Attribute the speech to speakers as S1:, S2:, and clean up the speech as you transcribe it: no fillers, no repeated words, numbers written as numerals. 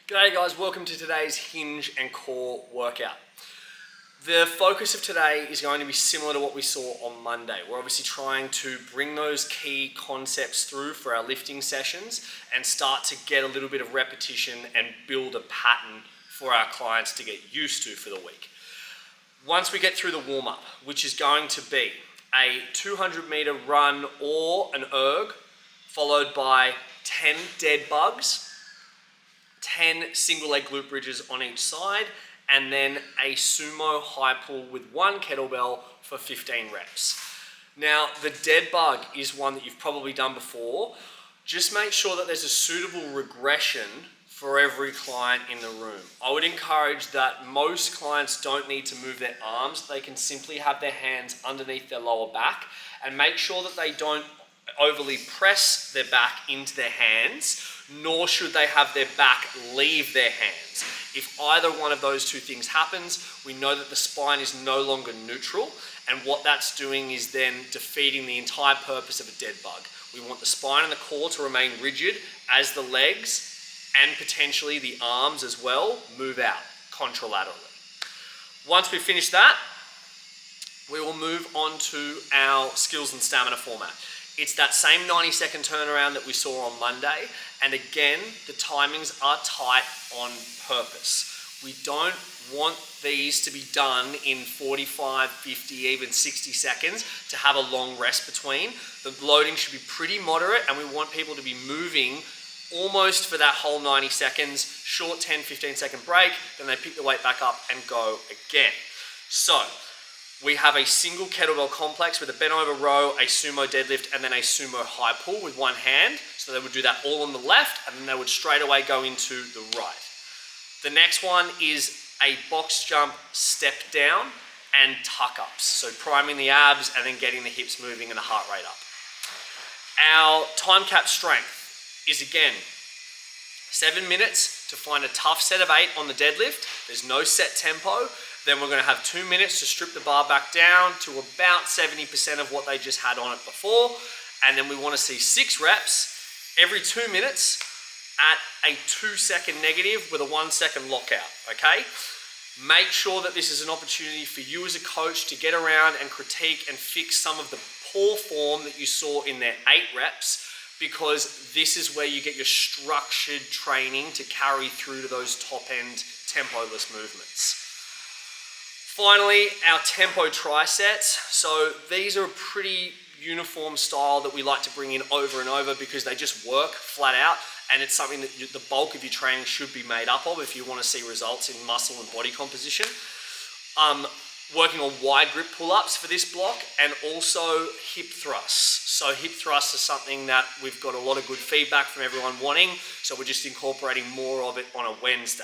S1: G'day guys, welcome to today's hinge and core workout. The focus of today is going to be similar to what we saw on Monday. We're obviously trying to bring those key concepts through for our lifting sessions and start to get a little bit of repetition and build a pattern for our clients to get used to for the week. Once we get through the warm-up, which is going to be a 200-meter run or an erg, followed by 10 dead bugs, 10 single leg glute bridges on each side, and then a sumo high pull with one kettlebell for 15 reps. Now, the dead bug is one that you've probably done before. Just make sure that there's a suitable regression for every client in the room. I would encourage that most clients don't need to move their arms. They can simply have their hands underneath their lower back and make sure that they don't overly press their back into their hands, nor should they have their back leave their hands. If either one of those two things happens, we know that the spine is no longer neutral, and what that's doing is then defeating the entire purpose of a dead bug. We want the spine and the core to remain rigid as the legs and potentially the arms as well move out contralaterally. Once we finish that, we will move on to our skills and stamina format. It's that same 90-second turnaround that we saw on Monday, and again, the timings are tight on purpose. We don't want these to be done in 45, 50, even 60 seconds to have a long rest between. The loading should be pretty moderate, and we want people to be moving almost for that whole 90 seconds, short 10, 15-second break, then they pick the weight back up and go again. So, we have a single kettlebell complex with a bent over row, a sumo deadlift, and then a sumo high pull with one hand. So they would do that all on the left, and then they would straight away go into the right. The next one is a box jump, step down, and tuck ups. So priming the abs and then getting the hips moving and the heart rate up. Our time cap strength is again 7 minutes to find a tough set of 8 on the deadlift. There's no set tempo. Then we're going to have 2 minutes to strip the bar back down to about 70% of what they just had on it before. And then we want to see 6 reps every 2 minutes at a 2-second negative with a 1-second lockout, okay? Make sure that this is an opportunity for you as a coach to get around and critique and fix some of the poor form that you saw in their 8 reps, because this is where you get your structured training to carry through to those top-end tempo-less movements. Finally, our tempo trisets. So these are a pretty uniform style that we like to bring in over and over because they just work flat out, and it's something that the bulk of your training should be made up of if you want to see results in muscle and body composition. Working on wide grip pull-ups for this block, and also hip thrusts. So hip thrusts are something that we've got a lot of good feedback from everyone wanting, so we're just incorporating more of it on a Wednesday.